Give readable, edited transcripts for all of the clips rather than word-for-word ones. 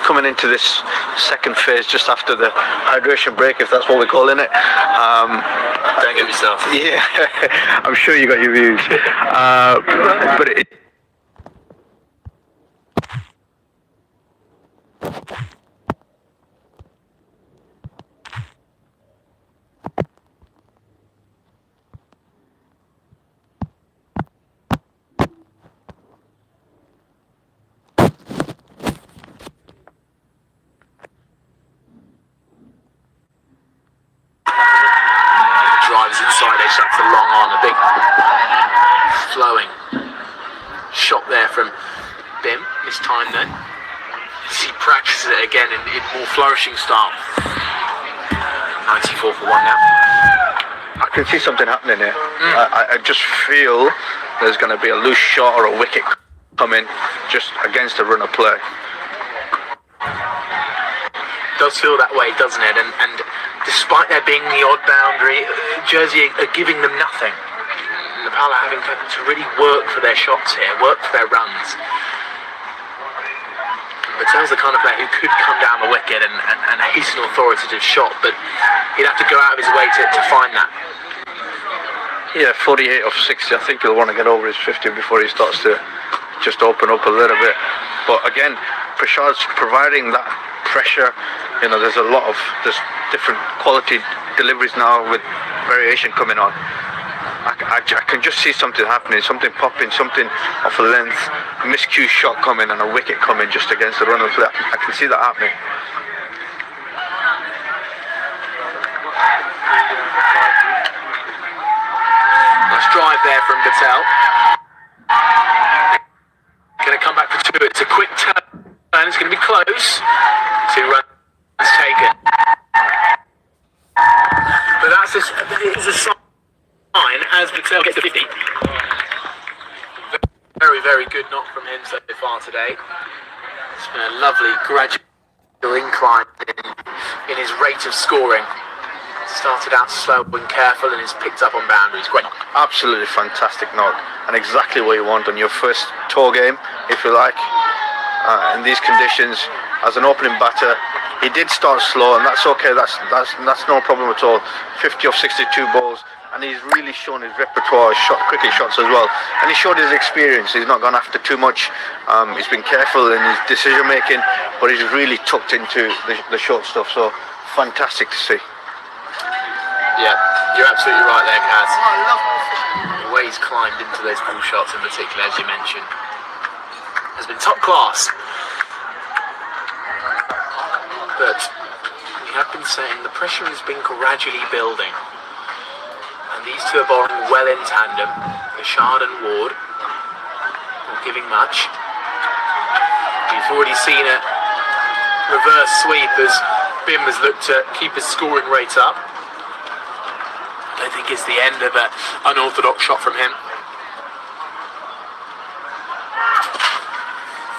coming into this second phase just after the hydration break, if that's what we're calling it. Don't get yourself. Yeah, I'm sure you got your views. But it drives inside edge, that's a long on, a big flowing shot there from Bim this time then. He practices it again in more flourishing style. 94 for 1 now. I can see something happening here. I just feel there's going to be a loose shot or a wicket coming just against the run of play. Does feel that way, doesn't it? And despite there being the odd boundary, Jersey are giving them nothing. Nepal are having to really work for their shots here, work for their runs. Patel's the kind of player who could come down the wicket and hasten an authoritative shot, but he'd have to go out of his way to find that. Yeah, 48 off 60. I think he'll want to get over his 50 before he starts to just open up a little bit. But again, Prashad's providing that pressure. You know, there's different quality deliveries now with variation coming on. I can just see something happening, something popping, something off a length, miscue shot coming and a wicket coming just against the run of play. I can see that happening. Nice drive there from Patel. Going to come back for 2. It's a quick turn. It's going to be close. 2 runs taken. But that's a sign as Patel gets to 50. Very, very good knock from him so far today. It's been a lovely gradual incline in his rate of scoring. Started out slow and careful and is picked up on boundaries. Great knock. Absolutely fantastic knock, and exactly what you want on your first tour game, if you like. In these conditions, as an opening batter, he did start slow, and that's okay. That's no problem at all. 50 off 62 balls, and he's really shown his repertoire of cricket shots as well. And he showed his experience. He's not gone after too much. He's been careful in his decision making, but he's really tucked into the short stuff. So fantastic to see. Yeah, you're absolutely right there, Kaz. The way he's climbed into those ball shots in particular, as you mentioned, has been top class. But we have been saying the pressure has been gradually building. And these two are bowling well in tandem. Prashad and Ward not giving much. We've already seen a reverse sweep as Bim has looked to keep his scoring rate up. I don't think it's the end of an unorthodox shot from him.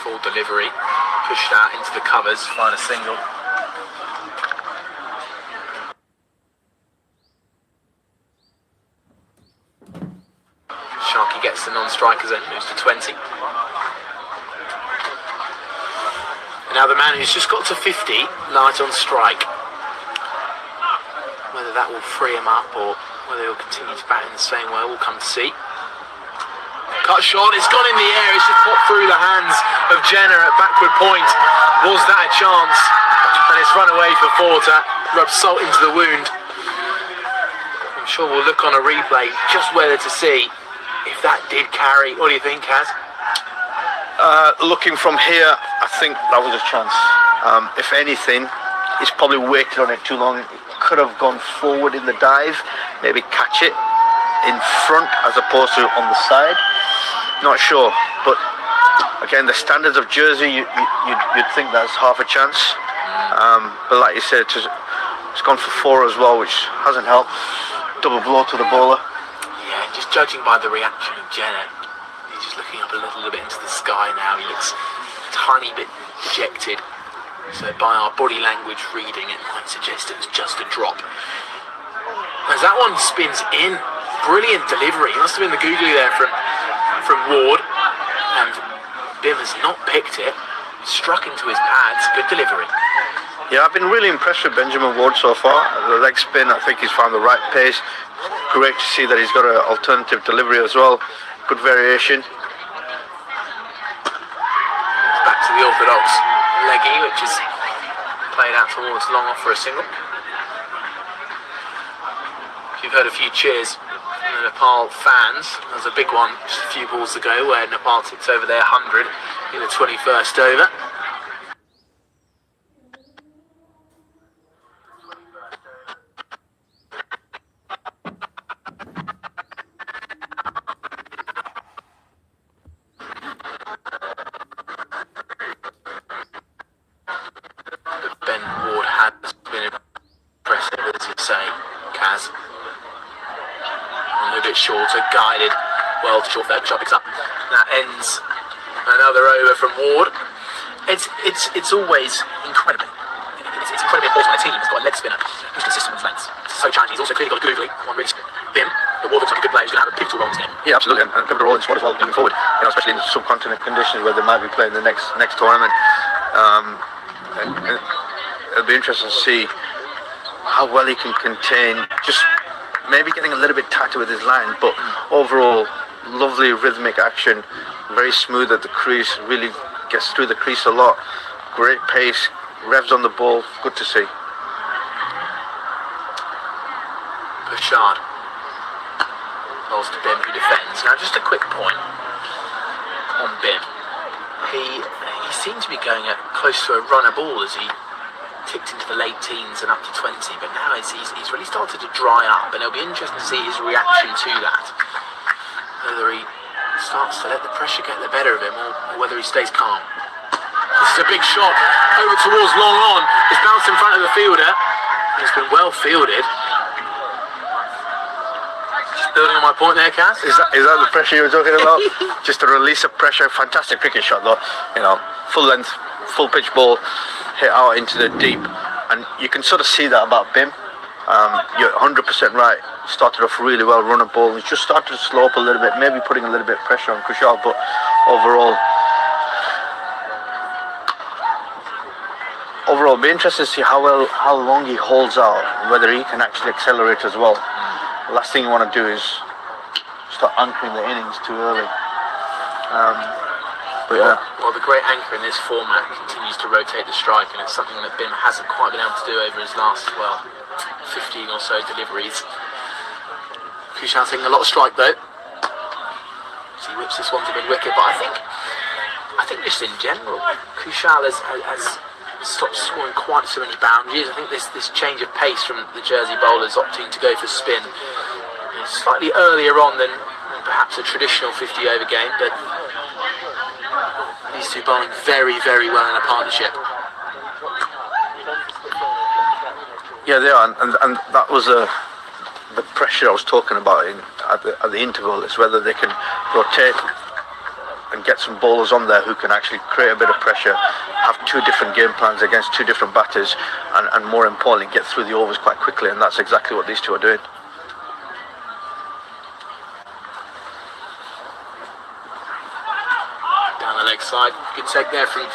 Full delivery, pushed out into the covers, find a single. Sharkey gets the non-strikers in, moves to 20. And now the man who's just got to 50, light on strike. Whether that will free him up or whether he'll continue to bat in the same way, we'll come to see. Cut shot, it's gone in the air, it's just popped through the hands of Jenner at backward point. Was that a chance? And it's run away for 4 to rub salt into the wound. I'm sure we'll look on a replay just whether to see if that did carry. What do you think, Kaz? Looking from here, I think that was a chance. If anything, he's probably waited on it too long. Could have gone forward in the dive, maybe catch it in front as opposed to on the side. Not sure, but again, the standards of Jersey, you'd think that's half a chance. But like you said, it's gone for 4 as well, which hasn't helped. Double blow to the bowler. Yeah, just judging by the reaction of Jenner, he's just looking up a little bit into the sky now. He looks a tiny bit dejected. So by our body language reading, it might suggest it was just a drop. As that one spins in, brilliant delivery. Must have been the googly there from Ward, and Bim has not picked it. struck into his pads. Good delivery. Yeah, I've been really impressed with Benjamin Ward so far. The leg spin, I think he's found the right pace. Great to see that he's got an alternative delivery as well. Good variation. Back to the orthodox leggy, which is played out towards long off for a single. You've heard a few cheers from the Nepal fans. There's a big one just a few balls ago where Nepal ticks over their 100 in the 21st over. Shorter, guided, well short there, shot picks up. That ends another over from Ward. It's always incredible. It's incredibly important when a team has got a leg spinner who's consistent with his lengths. So challenging. He's also clearly got a googly one really Bim. But Ward looks like a good player who's going to have a pivotal role in this game. Yeah, absolutely, and a pivotal role in the squad as well moving forward. You know, especially in the subcontinent conditions where they might be playing the next tournament. And it'll be interesting to see how well he can contain just. Maybe getting a little bit tighter with his line, but overall, lovely rhythmic action, very smooth at the crease, really gets through the crease a lot, great pace, revs on the ball, good to see. Bouchard holds to Bim, who defends. Now just a quick point on Bim. He seemed to be going at close to a runner ball as he ticked into the late teens and up to 20, but now he's really started to dry up, and it'll be interesting to see his reaction to that. Whether he starts to let the pressure get the better of him, or whether he stays calm. This is a big shot over towards long on. It's bounced in front of the fielder, and it's been well fielded. Just building on my point there, Cass. Is that the pressure you were talking about? Just a release of pressure. Fantastic cricket shot though. You know, full length, full pitch ball. Hit out into the deep, and you can sort of see that about Bim. You're 100% right. Started off really well, run a ball. He's just started to slow up a little bit, maybe putting a little bit of pressure on Kushal, but overall, it'll be interesting to see how long he holds out, whether he can actually accelerate as well. The last thing you want to do is start anchoring the innings too early. Well, the great anchor in this format continues to rotate the strike, and it's something that Bim hasn't quite been able to do over his last, 15 or so deliveries. Kushal taking a lot of strike though. So he whips this one to mid-wicket, but I think just in general, Kushal has stopped scoring quite so many boundaries. I think this change of pace from the Jersey bowlers opting to go for spin is slightly earlier on than perhaps a traditional 50-over game, but these two bowling very, very well in a partnership. Yeah, they are, and that was the pressure I was talking about at the interval. Is whether they can rotate and get some bowlers on there who can actually create a bit of pressure, have two different game plans against two different batters, and more importantly, get through the overs quite quickly. And that's exactly what these two are doing. Leg side, good take there from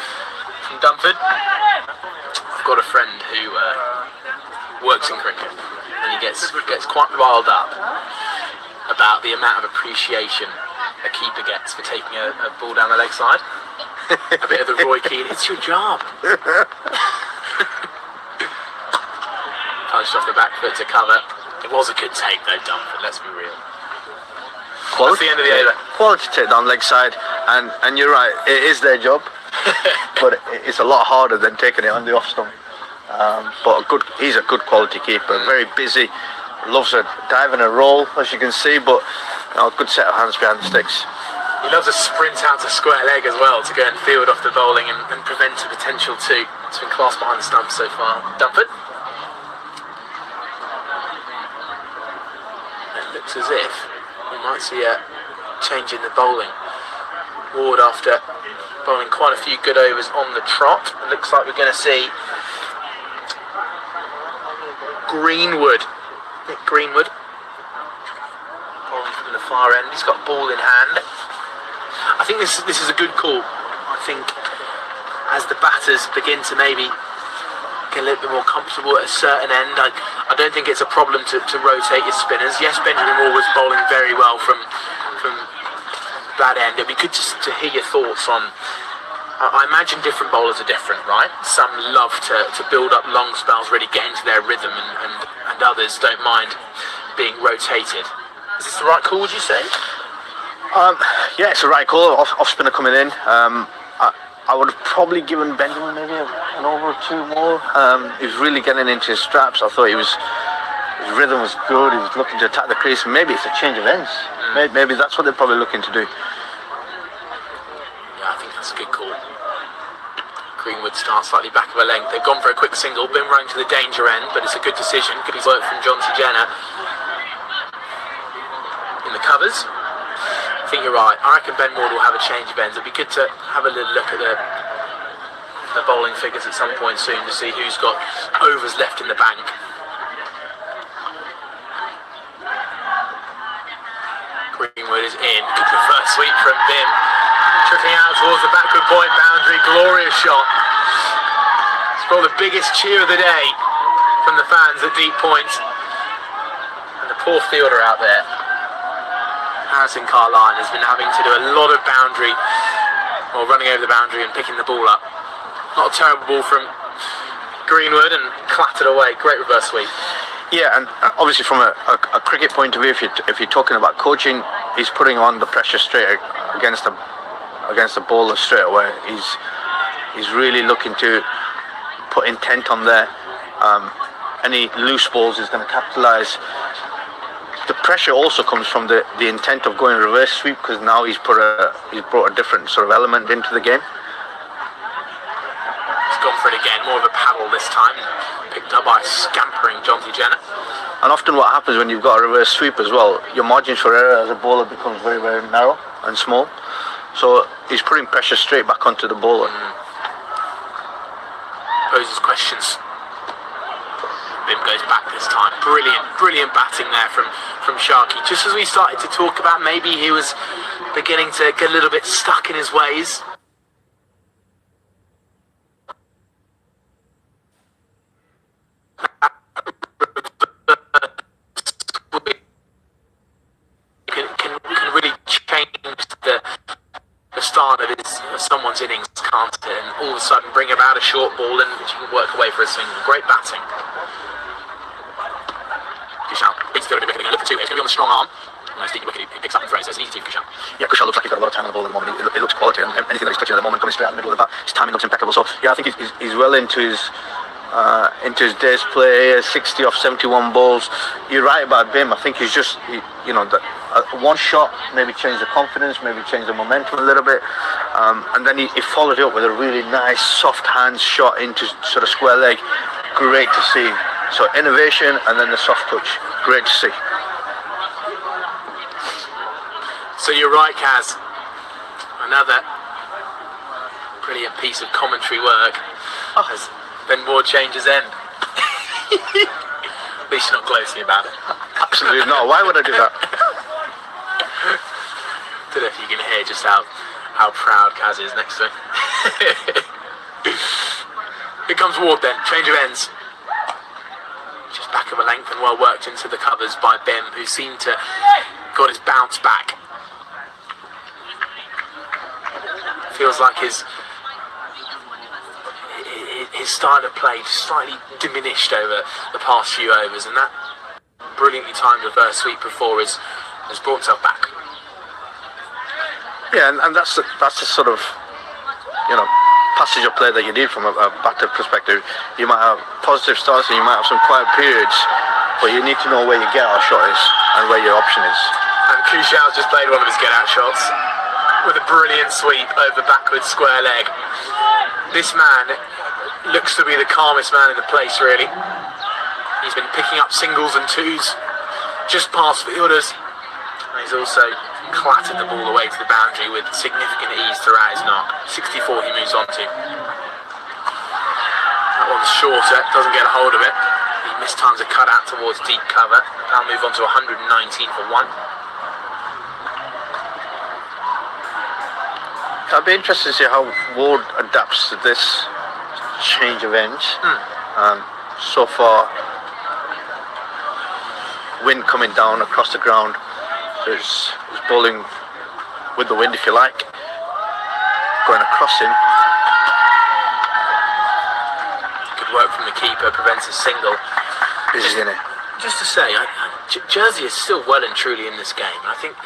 Dunford. I've got a friend who works in cricket, and he gets quite riled up about the amount of appreciation a keeper gets for taking a ball down the leg side. A bit of the Roy Keane, it's your job. Punched off the back foot to cover. It was a good take though, Dunford, let's be real. That's the end of the over. Quality take down leg side, and you're right, it is their job, but it's a lot harder than taking it on the off stump. But he's a good quality keeper, very busy, loves a dive and a roll, as you can see, but a good set of hands behind the sticks. He loves a sprint out to square leg as well to go and field off the bowling and prevent a potential two. It's been classed behind the stump so far. Dunford. It looks as if we might see a change in the bowling. Ward, after bowling quite a few good overs on the trot, it looks like we're going to see Nick Greenwood bowling from the far end. He's got ball in hand. I think this is a good call. I think as the batters begin to maybe get a little bit more comfortable at a certain end. I don't think it's a problem to rotate your spinners. Yes, Benjamin Moore was bowling very well from that end. It'd be good just to hear your thoughts on. I imagine different bowlers are different, right? Some love to build up long spells, really get into their rhythm, and others don't mind being rotated. Is this the right call, would you say? Yeah, it's the right call. Off spinner coming in. I would have probably given Benjamin maybe an over or two more. He was really getting into his straps. I thought his rhythm was good. He was looking to attack the crease. Maybe it's a change of ends. Maybe that's what they're probably looking to do. Yeah, I think that's a good call. Greenwood starts slightly back of a length. They've gone for a quick single, been running to the danger end, but it's a good decision. Good work from John Jenner in the covers. I think you're right. I reckon Ben Ward will have a change of ends. It'd be good to have a little look at the bowling figures at some point soon to see who's got overs left in the bank. Greenwood is in. Good reverse sweep from Bim. Trickling out towards the backward point boundary. Glorious shot. It's probably the biggest cheer of the day from the fans at deep point. And the poor fielder out there, Harrison Carline, has been having to do a lot of boundary, or running over the boundary and picking the ball up. Not a terrible ball from Greenwood and clattered away. Great reverse sweep. Yeah, and obviously from a cricket point of view, if you're talking about coaching, he's putting on the pressure straight against the bowler straight away. He's really looking to put intent on there. Any loose balls is going to capitalise. The pressure also comes from the intent of going reverse sweep, because now he's brought a different sort of element into the game. He's gone for it again, more of a paddle this time, picked up by scampering Jonty Jenner. And often what happens when you've got a reverse sweep as well, your margins for error as a bowler becomes very, very narrow and small. So he's putting pressure straight back onto the bowler. Poses questions. Bim goes back this time. Brilliant batting there from Sharkey. Just as we started to talk about, maybe he was beginning to get a little bit stuck in his ways. Can really change the start of someone's innings, can't it? And all of a sudden bring about a short ball and which you can work away for a single. Great batting. Kushal, he's going to be looking for two. It's going to be on the strong arm. Nice deep wicket he picks up and throws. So it's an easy two, Kushal. Yeah, Kushal looks like he's got a lot of time on the ball at the moment. It looks quality, and anything that he's touching at the moment coming straight out in the middle of that, his timing looks impeccable. So yeah, I think he's well into his day's play. 60 off 71 balls. You're right about Bim. I think he's just one shot maybe changed the confidence, maybe changed the momentum a little bit, and then he followed it up with a really nice soft hand shot into sort of square leg. Great to see. So innovation and then the soft touch. Great to see. So you're right, Kaz. Another brilliant piece of commentary work as Ben Ward changes end. At least you're not gloating about it. Absolutely not. Why would I do that? Don't know if you can hear just how proud Kaz is next to him. Here comes Ward then. Change of ends. Just back of a length and well worked into the covers by Bim, who seemed to got his bounce back. Feels like his style of play slightly diminished over the past few overs, and that brilliantly timed reverse sweep before has brought himself back. Yeah, and that's the sort of passage of play that you need from a batter perspective. You might have positive starts and you might have some quiet periods, but you need to know where your get-out shot is and where your option is. And Kushal's just played one of his get-out shots with a brilliant sweep over backwards square leg. This man looks to be the calmest man in the place, really. He's been picking up singles and twos just past fielders, and he's also clattered the ball away to the boundary with significant ease throughout his knock. 64 he moves on to. That one's shorter, doesn't get a hold of it. He mistimes a cut out towards deep cover. I'll move on to 119 for one. I'd be interested to see how Ward adapts to this change of ends. So far, wind coming down across the ground. There's bowling with the wind, if you like, going across him. Good work from the keeper, prevents a single. Busy, isn't it? Just to say, Jersey is still well and truly in this game. And I think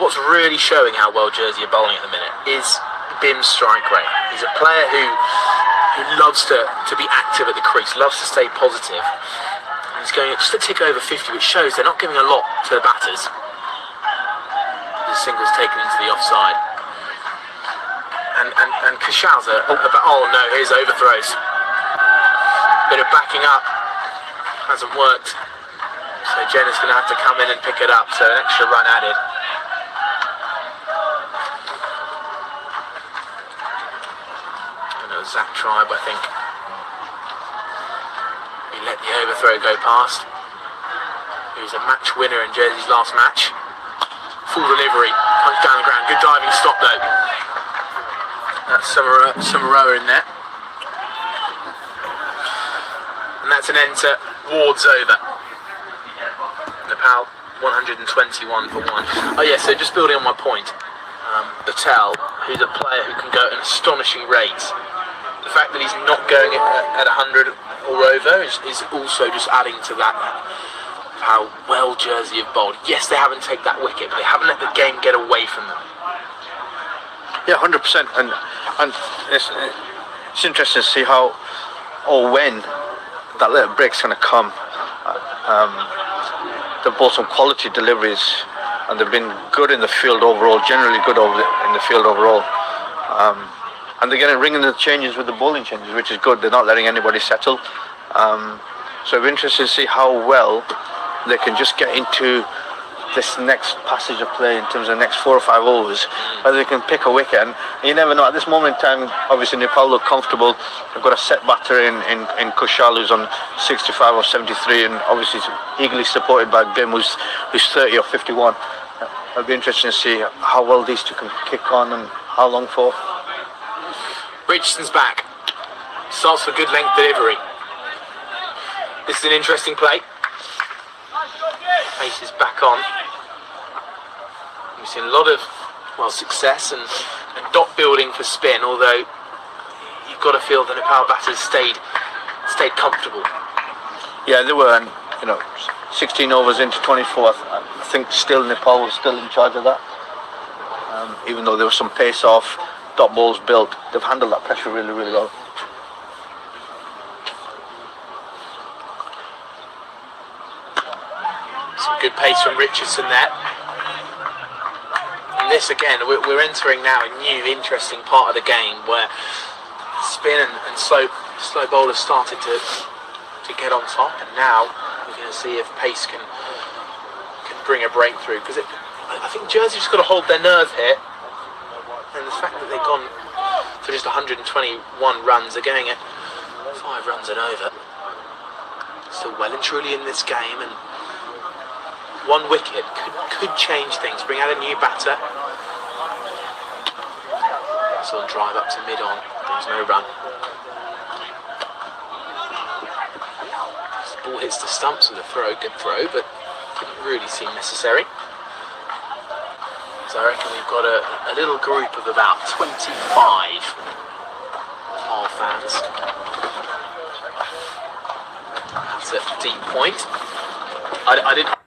what's really showing how well Jersey are bowling at the minute is Bim's strike rate. He's a player who loves to be active at the crease, loves to stay positive. And he's going just a tick over 50, which shows they're not giving a lot to the batters. The single's taken into the offside. And Kashal's oh no, here's overthrows. Bit of backing up. Hasn't worked. So Jenner's going to have to come in and pick it up. So an extra run added. Zach Tribe, I think. He let the overthrow go past. He was a match winner in Jersey's last match. Full delivery, punch down the ground. Good diving stop though. That's Samaroa in there. And that's an end to Ward's over. Nepal 121 for 1. Oh yeah, so just building on my point. Patel, who's a player who can go at an astonishing rate. The fact that he's not going at 100 or over is also just adding to that, how well Jersey have bowled. Yes, they haven't taken that wicket, but they haven't let the game get away from them. Yeah, 100%. And it's interesting to see how or when that little break's going to come. They've bought some quality deliveries, and they've been good in the field overall, generally good in the field overall. And they're getting ringing the changes with the bowling changes, which is good. They're not letting anybody settle. So I'm interested to see how well they can just get into this next passage of play in terms of the next 4 or 5 overs, whether they can pick a wicket. And you never know. At this moment in time, obviously Nepal look comfortable. They've got a set batter in Kushal, who's on 65 or 73, and obviously eagerly supported by Bim, who's 30 or 51. It'll be interesting to see how well these two can kick on and how long for. Richardson's back. Starts with good length delivery. This is an interesting play. Pace is back on. We've seen a lot of success and dot building for spin, although you've got to feel the Nepal batters stayed comfortable. Yeah, they were, and 16 overs into 24th. I think still Nepal was still in charge of that. Even though there was some pace off, dot balls built, they've handled that pressure really, really well. Some good pace from Richardson there. And this again, we're entering now a new interesting part of the game where spin and slow bowlers started to get on top, and now we're going to see if pace can bring a breakthrough, because I think Jersey's got to hold their nerve here, and the fact that they've gone for just 121 runs, they're going at 5 runs and over, still well and truly in this game, and one wicket could change things, bring out a new batter. So drive up to mid-on, there's no run. This ball hits the stumps with a throw, good throw, but didn't really seem necessary. So I reckon we've got a little group of about 25 Nepal fans. That's a deep point. I didn't.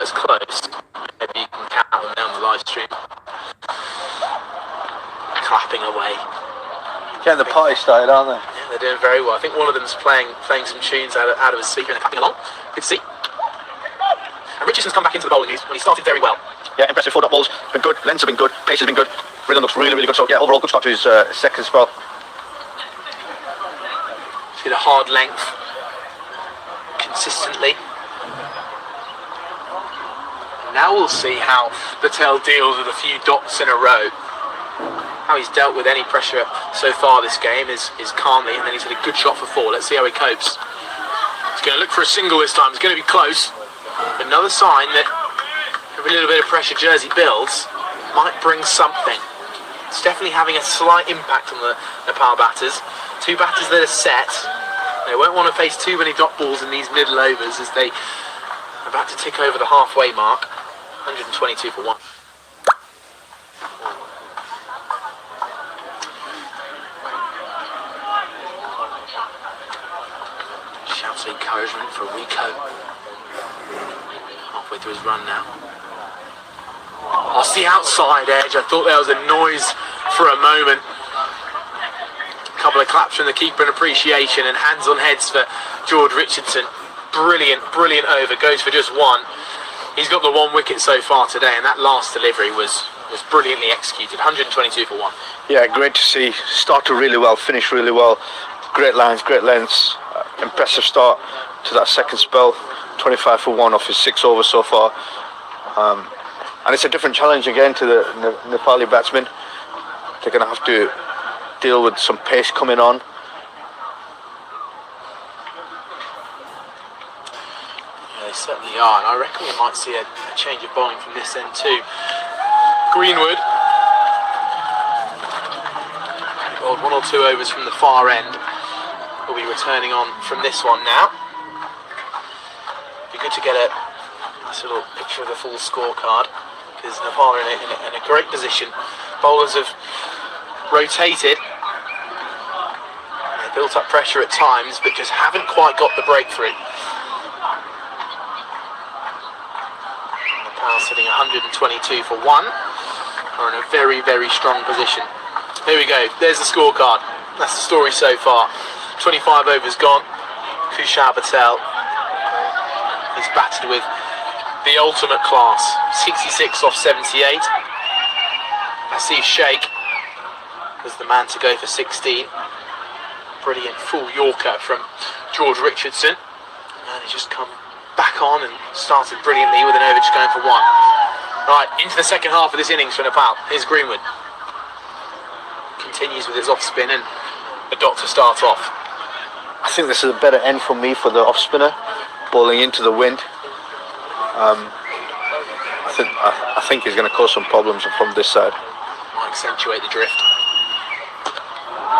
It's close. Maybe you can count them down the live stream. Clapping away. Getting the party started, aren't they? Yeah, they're doing very well. I think one of them's playing some tunes out of his speaker and they're clapping along. Good to see. And Richardson's come back into the bowling news, and he started very well. Yeah, impressive 4 dot balls. Been good. Lengths have been good. Pace has been good. Rhythm looks really, really good. So yeah, overall good start to his second spell. Hit a hard length consistently. And now we'll see how Patel deals with a few dots in a row. How he's dealt with any pressure so far this game is calmly, and then he's hit a good shot for 4. Let's see how he copes. going to look for a single this time. It's going to be close. Another sign that every little bit of pressure Jersey builds might bring something. It's definitely having a slight impact on the Nepal batters. Two batters that are set. They won't want to face too many dot balls in these middle overs as they are about to tick over the halfway mark. 122 for 1. Shouts of encouragement for Rico. Halfway through his run now. Off the outside edge. I thought there was a noise for a moment. A couple of claps from the keeper in appreciation and hands on heads for George Richardson. Brilliant, brilliant over. Goes for just one. He's got the one wicket so far today, and that last delivery was brilliantly executed. 122 for 1. Yeah, great to see. Started really well, finished really well. Great lines, great lengths. Impressive start to that second spell. 25 for 1 off his 6 overs so far. And it's a different challenge again to the Nepali batsmen. They're going to have to deal with some pace coming on. Yeah, they certainly are, and I reckon we might see a change of bowling from this end too. Greenwood bowled 1 or 2 overs from the far end. Will be returning on from this one now. Be good to get a nice little picture of the full scorecard, because Nepal are in a great position. Bowlers have rotated. They built up pressure at times, but just haven't quite got the breakthrough. Nepal sitting 122 for 1. Are in a very, very strong position. There we go. There's the scorecard. That's the story so far. 25 overs gone. Kushal Patel is batted with the ultimate class. 66 off 78. Asif Sheikh was the man to go for 16. Brilliant full Yorker from George Richardson. And he's just come back on and started brilliantly with an over just going for 1. Right, into the second half of this innings for Nepal. Here's Greenwood. Continues with his off spin and the dot to start off. I think this is a better end for me for the off spinner, bowling into the wind. I think he's going to cause some problems from this side. Might accentuate the drift.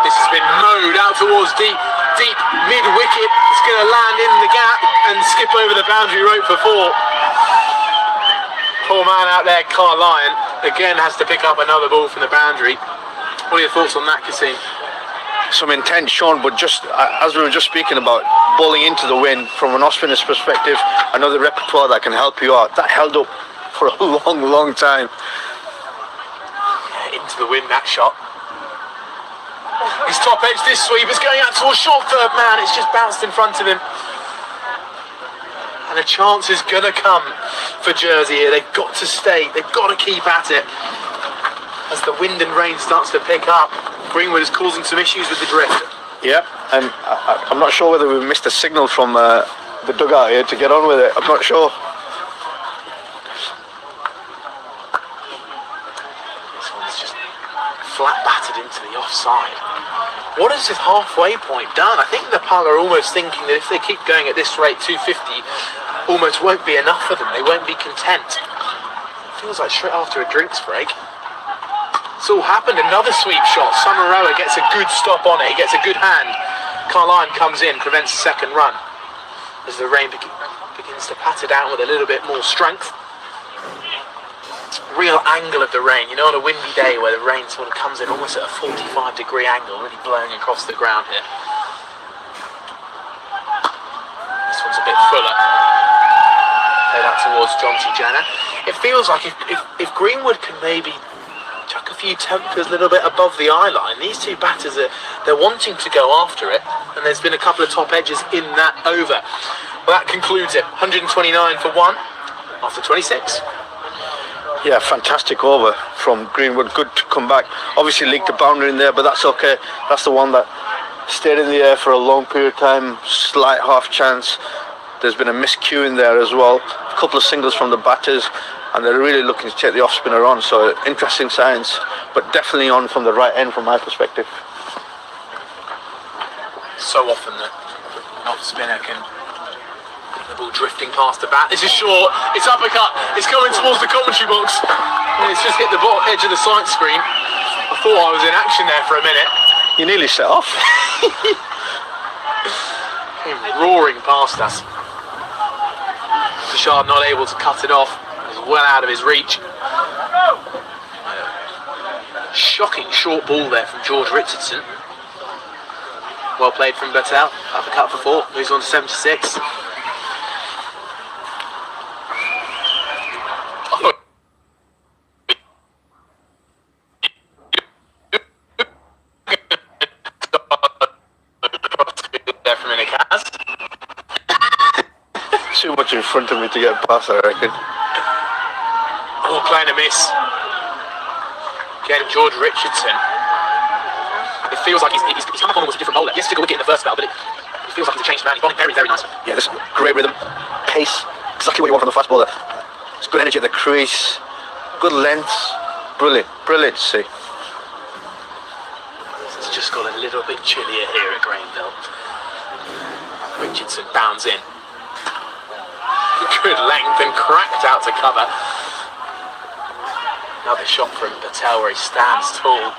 This has been mowed out towards deep mid wicket. It's going to land in the gap and skip over the boundary rope for 4. Poor man out there, Carl Lyon, again has to pick up another ball from the boundary. What are your thoughts on that, Kasim? Some intent shown, but just as we were just speaking about, bowling into the wind from an off spinner's perspective, another repertoire that can help you out. That held up for a long time. Yeah, into the wind, that shot. His top edge, this sweep is going out towards short third man. It's just bounced in front of him. And a chance is going to come for Jersey here. They've got to stay. They've got to keep at it. As the wind and rain starts to pick up, Greenwood is causing some issues with the drift. Yeah, and I'm not sure whether we missed a signal from the dugout here to get on with it. I'm not sure. This one's just flat battered into the offside. What has his halfway point done? I think Nepal are almost thinking that if they keep going at this rate, 250 almost won't be enough for them. They won't be content. It feels like straight after a drinks break. It's all happened. Another sweep shot. Samaroa gets a good stop on it. He gets a good hand. Carline comes in, prevents the second run. As the rain begins to patter down with a little bit more strength. Real angle of the rain. You know, on a windy day where the rain sort of comes in almost at a 45-degree angle, really blowing across the ground here. This one's a bit fuller. Play that towards Jonty Jana. It feels like if Greenwood can maybe chuck a few tempers a little bit above the eye line, these two batters they're wanting to go after it, and there's been a couple of top edges in that over. Well, that concludes it. 129 for 1 after 26. Yeah, fantastic over from Greenwood. Good to come back. Obviously leaked a boundary in there, but that's okay. That's the one that stayed in the air for a long period of time. Slight half chance. There's been a miscue in there as well. A couple of singles from the batters, and they're really looking to take the off spinner on. So interesting signs, but definitely on from the right end from my perspective. So often that an off spinner can The ball drifting past the bat. This is short. It's uppercut. It's coming towards the commentary box. And it's just hit the edge of the sight screen. I thought I was in action there for a minute. You nearly set off. Came roaring past us. Bashard not able to cut it off. It was well out of his reach. Shocking short ball there from George Richardson. Well played from Bertel. Uppercut for 4. Moves on to 76. Too much in front of me to get past, I reckon. Oh, playing a miss. Again, George Richardson. It feels like he's come up on almost a different bowler. Yes, took a wicket in the first spell, but it feels like he's a changed man. He's bowling very, very nice. Yeah, there's great rhythm, pace, exactly what you want from the fast bowler. It's good energy at the crease, good length, brilliant, brilliant to see. It's just got a little bit chillier here at Granville. Richardson bounds in. Good length and cracked out to cover. Another shot from Patel where he stands tall,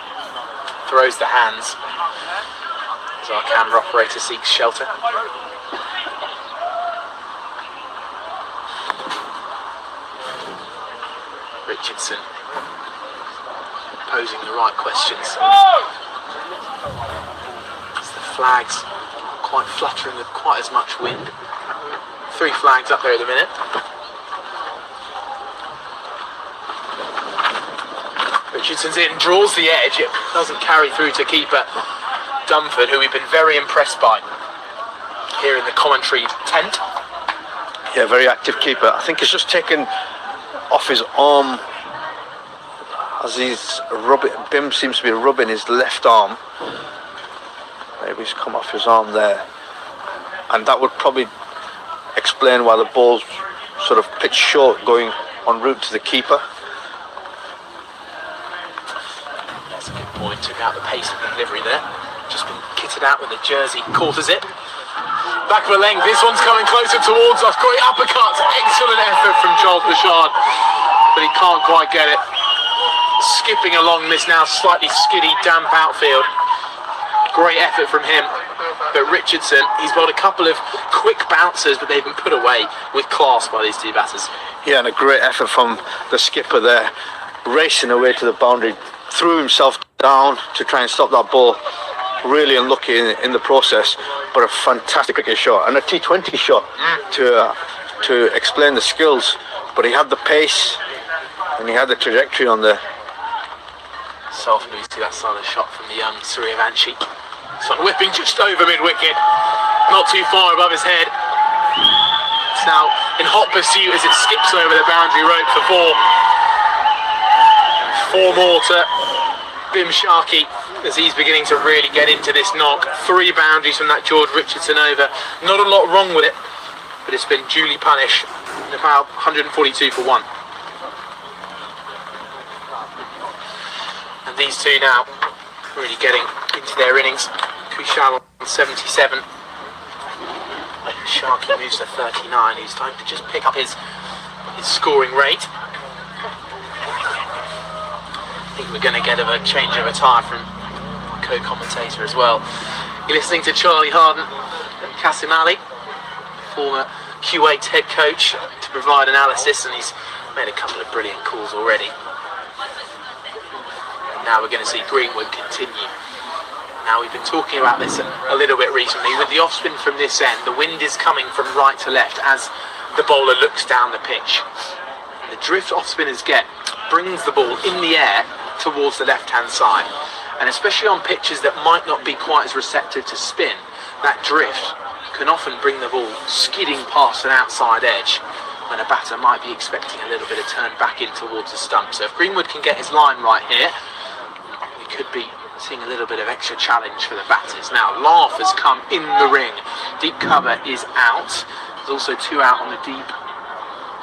throws the hands as our camera operator seeks shelter. Richardson posing the right questions. As the flags quite fluttering with quite as much wind. 3 flags up there at the minute. Richardson's in, draws the edge. It doesn't carry through to keeper Dunford, who we've been very impressed by here in the commentary tent. Yeah, very active keeper. I think he's just taken off his arm as he's rubbing. Bim seems to be rubbing his left arm. Maybe he's come off his arm there, and that would probably explain why the ball's sort of pitched short going en route to the keeper. That's a good point. Took out the pace of the delivery there. Just been kitted out with the jersey, quarters it. Back of a length, this one's coming closer towards us. Great uppercut, excellent effort from Joel Bashard, but he can't quite get it. Skipping along this now slightly skiddy, damp outfield. Great effort from him. But Richardson, he's got a couple of quick bouncers, but they've been put away with class by these 2 batters. Yeah, and a great effort from the skipper there, racing away to the boundary, threw himself down to try and stop that ball. Really unlucky in the process, but a fantastic cricket shot and a T20 shot to explain the skills. But he had the pace and he had the trajectory on there. So often we see that silent shot from the young Suryavanshi. This one whipping just over mid-wicket, not too far above his head. It's now in hot pursuit as it skips over the boundary rope for 4. 4 more to Bim Sharkey as he's beginning to really get into this knock. 3 boundaries from that George Richardson over. Not a lot wrong with it, but it's been duly punished. Nepal 142 for 1. And these 2 now really getting into their innings. Kushal on 77. Sharkey moves to 39. He's time to just pick up his scoring rate. I think we're going to get a change of attire from co-commentator as well. You're listening to Charlie Harden and Kasim Ali, former Kuwait head coach, to provide analysis, and he's made a couple of brilliant calls already. And now we're going to see Greenwood continue. Now, we've been talking about this a little bit recently. With the off-spin from this end, the wind is coming from right to left as the bowler looks down the pitch. And the drift off-spinners get brings the ball in the air towards the left-hand side. And especially on pitches that might not be quite as receptive to spin, that drift can often bring the ball skidding past an outside edge when a batter might be expecting a little bit of turn back in towards the stump. So if Greenwood can get his line right here, we could be seeing a little bit of extra challenge for the batters. Now, Laugh has come in the ring. Deep cover is out. There's also 2 out on the deep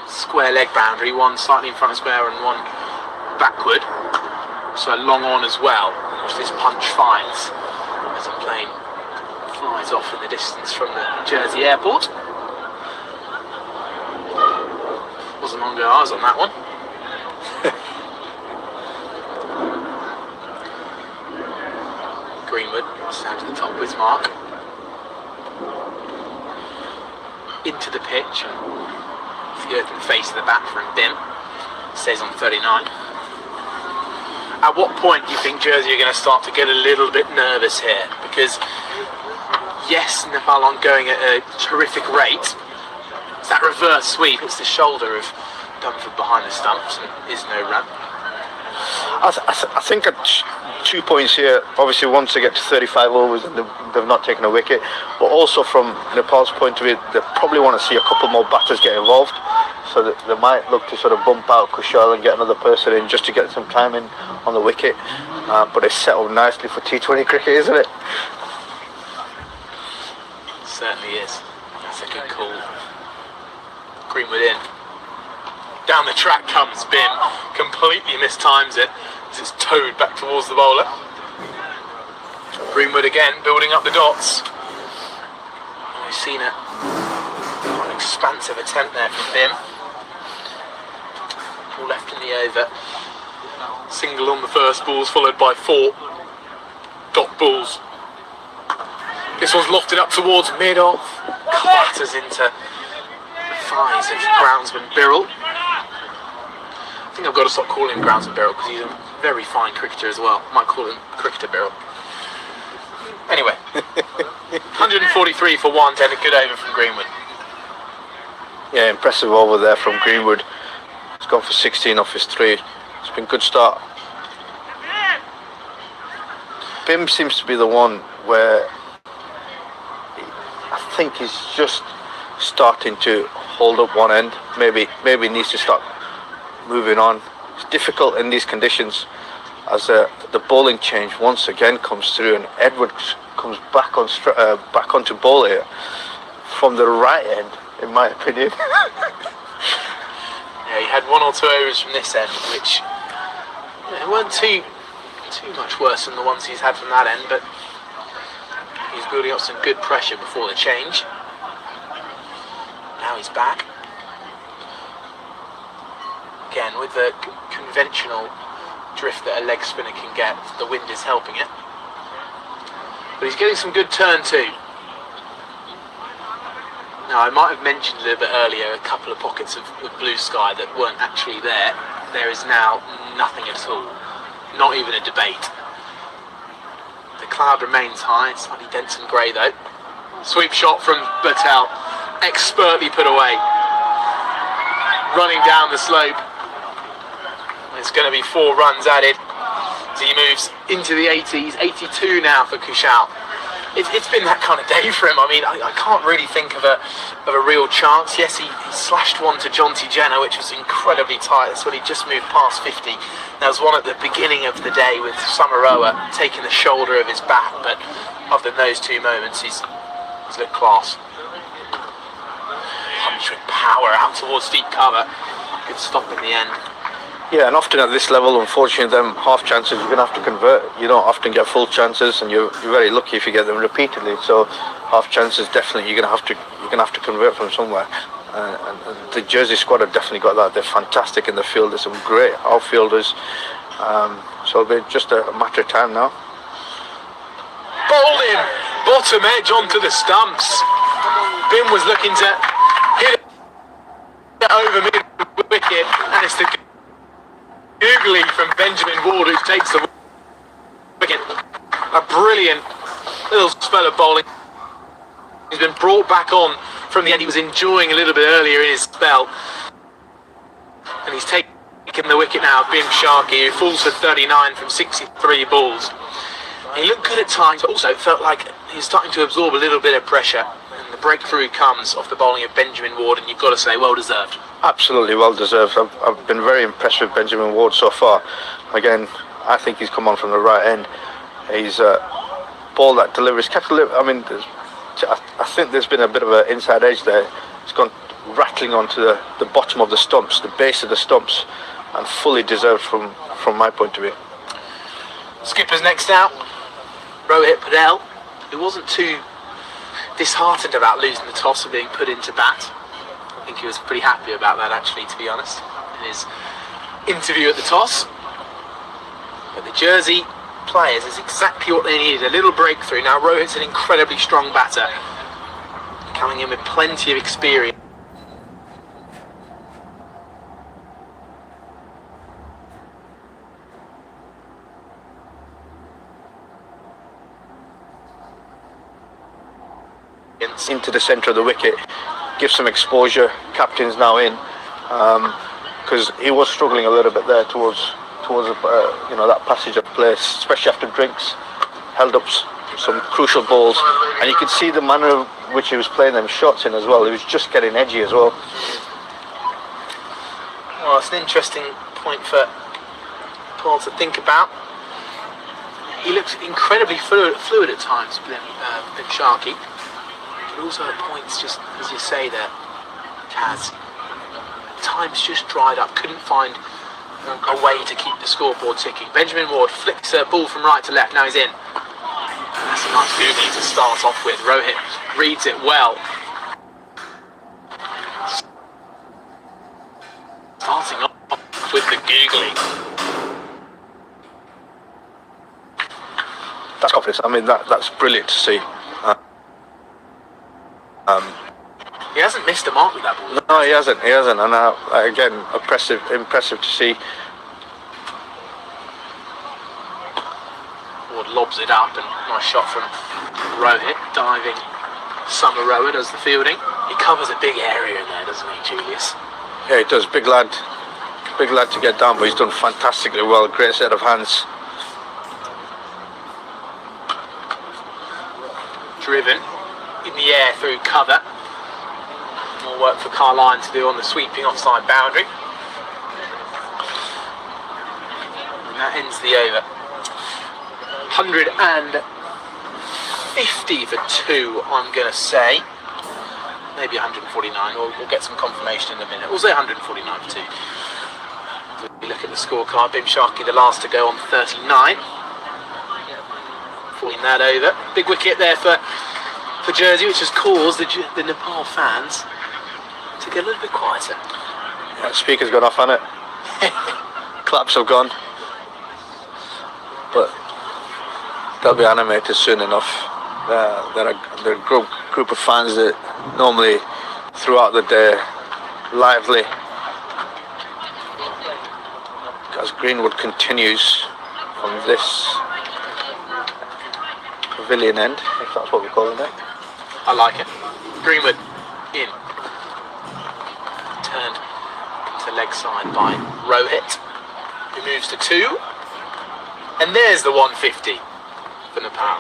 square leg boundary, 1 slightly in front of square and 1 backward. So long on as well. Watch this punch finds as the plane flies off in the distance from the Jersey airport. wasn't long ago I was on that one. Greenwood down to the top with Mark. Into the pitch. The open face of the bat from Bim. Stays on 39. At what point do you think Jersey are going to start to get a little bit nervous here? Because yes, Nepal aren't going at a terrific rate. It's that reverse sweep. It's the shoulder of Dunford behind the stumps and is no run. I think at 2 points here, obviously once they get to 35 overs and they've not taken a wicket, but also from Nepal's point of view, they probably want to see a couple more batters get involved, so that they might look to sort of bump out Kushal and get another person in just to get some time in on the wicket. But it's set up nicely for T20 cricket, isn't it? Certainly is. That's a good call. Greenwood in. Down the track comes Bim. Completely mistimes it as it's towed back towards the bowler. Greenwood again building up the dots. We've seen an expansive attempt there from Bim. All left in the over. Single on the first balls followed by 4 dot balls. This one's lofted up towards mid-off. Clatters into the thighs of groundsman Birrell. I think I've got to stop calling him groundsman Birrell because he's a very fine cricketer as well. Might call him cricketer Birrell. Anyway, 143 for 1 and a good over from Greenwood. Yeah, impressive over there from Greenwood. He's gone for 16 off his 3. It's been a good start. Bim seems to be the one where I think he's just starting to hold up one end. Maybe needs to start moving on. It's difficult in these conditions as the bowling change once again comes through and Edwards comes back onto bowl here from the right end, in my opinion. Yeah, he had 1 or 2 overs from this end, which weren't too much worse than the ones he's had from that end, but he's building up some good pressure before the change. Now he's back. Again, with the conventional drift that a leg spinner can get, the wind is helping it. But he's getting some good turn too. Now, I might have mentioned a little bit earlier a couple of pockets of blue sky that weren't actually there. There is now nothing at all. Not even a debate. The cloud remains high, it's slightly dense and grey though. Sweep shot from Patel, expertly put away. Running down the slope. It's going to be 4 runs added as he moves into the 80s. 82 now for Kushal. It's been that kind of day for him. I mean, I can't really think of a real chance. Yes, he slashed one to Jonty Jenner, which was incredibly tight. That's when he just moved past 50. There was one at the beginning of the day with Samaroa taking the shoulder of his bat, but other than those 2 moments, he's looked class. Punch with power out towards deep cover. Good stop in the end. Yeah, and often at this level, unfortunately, them half chances you're going to have to convert. You don't often get full chances, and you're very lucky if you get them repeatedly. So half chances definitely you're going to have to convert from somewhere. And the Jersey squad have definitely got that. They're fantastic in the field. There's some great outfielders. So it'll be just a matter of time now. Bowled in, bottom edge onto the stumps. Bim was looking to hit it over mid wicket, and it's the googly from Benjamin Ward who takes the wicket. A brilliant little spell of bowling. He's been brought back on from the end. He was enjoying a little bit earlier in his spell, and he's taken the wicket now. Bim Sharkey, who falls for 39 from 63 balls. He looked good at times, but also felt like he was starting to absorb a little bit of pressure. And the breakthrough comes off the bowling of Benjamin Ward, and you've got to say, well deserved. Absolutely well deserved. I've been very impressed with Benjamin Ward so far. Again, I think he's come on from the right end. He's ball that delivers. I mean, I think there's been a bit of an inside edge there. It's gone rattling onto the bottom of the stumps, the base of the stumps, and fully deserved from my point of view. Skipper's next out, Rohit Patel, who wasn't too disheartened about losing the toss and being put into bat. think he was pretty happy about that, actually, to be honest, in his interview at the toss. But the Jersey players is exactly what they needed, a little breakthrough. Now Rohit's an incredibly strong batter, coming in with plenty of experience. Into the centre of the wicket, give some exposure. Captain's now in, because he was struggling a little bit there towards that passage of play, especially after drinks. Held up some crucial balls, and you could see the manner in which he was playing them shots in as well. He was just getting edgy as well. Well, it's an interesting point for Paul to think about. He looks incredibly fluid at times, Ben Sharkey. But also at points, just as you say there, Taz, time's just dried up, couldn't find a way to keep the scoreboard ticking. Benjamin Ward flicks a ball from right to left, now he's in. That's a nice googly to start off with. Rohit reads it well. Starting off with the googly. That's confidence. I mean, that's brilliant to see. He hasn't missed a mark with that ball. No, he hasn't, and again, impressive to see. Ward lobs it up, and nice shot from Rohit, diving summer rower does the fielding. He covers a big area in there, doesn't he, Julius? Yeah, he does. Big lad to get down, but he's done fantastically well. Great set of hands. Driven in the air through cover. More work for Carline to do on the sweeping offside boundary. And that ends the over. 150 for 2, I'm going to say. Maybe 149, we'll get some confirmation in a minute. We'll say 149 for 2. So we look at the scorecard. Bim Sharkey, the last to go on 39. Falling that over. Big wicket there for Jersey, which has caused the Nepal fans to get a little bit quieter. Yeah, the speaker's gone off on it. Claps have gone. But they'll be animated soon enough. They're a group of fans that normally throughout the day lively. As Greenwood continues from this pavilion end, if that's what we're calling it. I like it. Greenwood in. Turned to leg side by Rohit, who moves to 2. And there's the 150 for Nepal.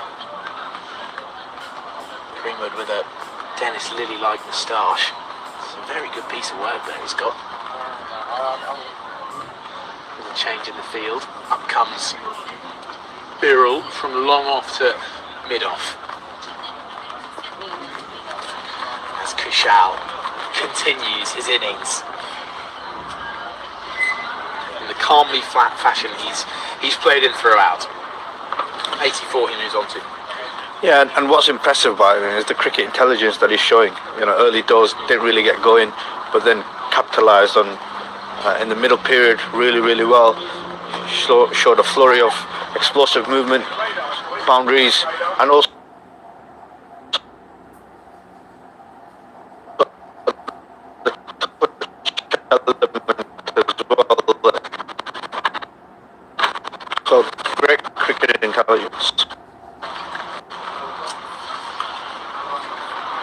Greenwood with a Dennis Lilly-like moustache. It's a very good piece of work there he's got. There's a change in the field. Up comes Birrell from long off to mid-off. As Kushal continues his innings in the calmly flat fashion he's played in throughout. 84 he moves on to. Yeah, and what's impressive about him is the cricket intelligence that he's showing. Early doors didn't really get going, but then capitalised on in the middle period really well. Showed a flurry of explosive movement, boundaries, and also so great cricket intelligence.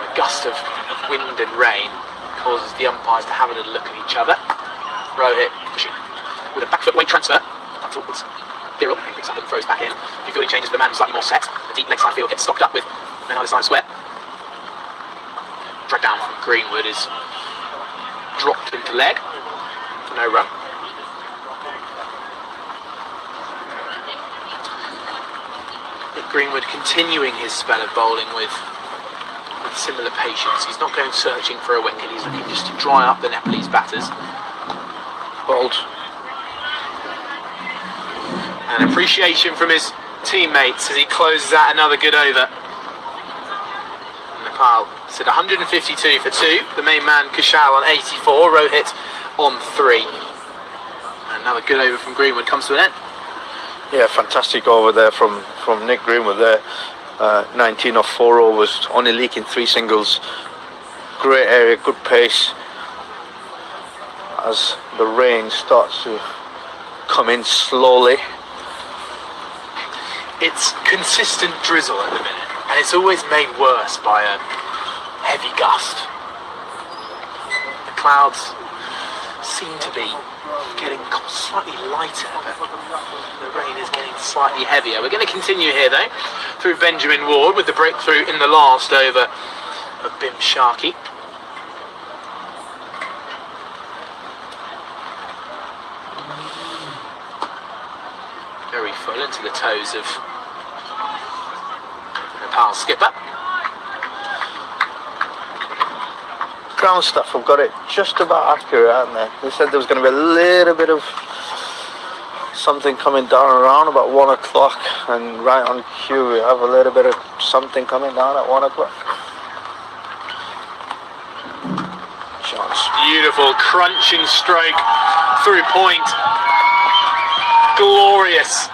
A gust of wind and rain causes the umpires to have a little look at each other. Rohit pushing with a back foot weight transfer. Towards Birrell, who picks up and throws back in. If he changes the man slightly more set, the deep leg side field gets stocked up with an either side square. Drag down from Greenwood is dropped into leg for no run. Greenwood continuing his spell of bowling with similar patience. He's not going searching for a wicket, he's looking just to dry up the Nepalese batters. Bold. And appreciation from his teammates as he closes out another good over. Nepal So 152 for 2. The main man Kushal on 84. Rohit on 3. And another good over from Greenwood comes to an end. Yeah, fantastic over there from Nick Greenwood there. 19 off 4 overs, only leaking 3 singles. Great area, good pace. As the rain starts to come in slowly. It's consistent drizzle at the minute, and it's always made worse by a heavy gust. The clouds seem to be getting slightly lighter, but the rain is getting slightly heavier. We're going to continue here though, through Benjamin Ward with the breakthrough in the last over of Bim Sharkey. Very full into the toes of Nepal skipper. Ground staff have got it just about accurate, haven't they? They said there was going to be a little bit of something coming down around about 1 o'clock, and right on cue we have a little bit of something coming down at 1 o'clock. Chance. Beautiful crunching stroke through point. Glorious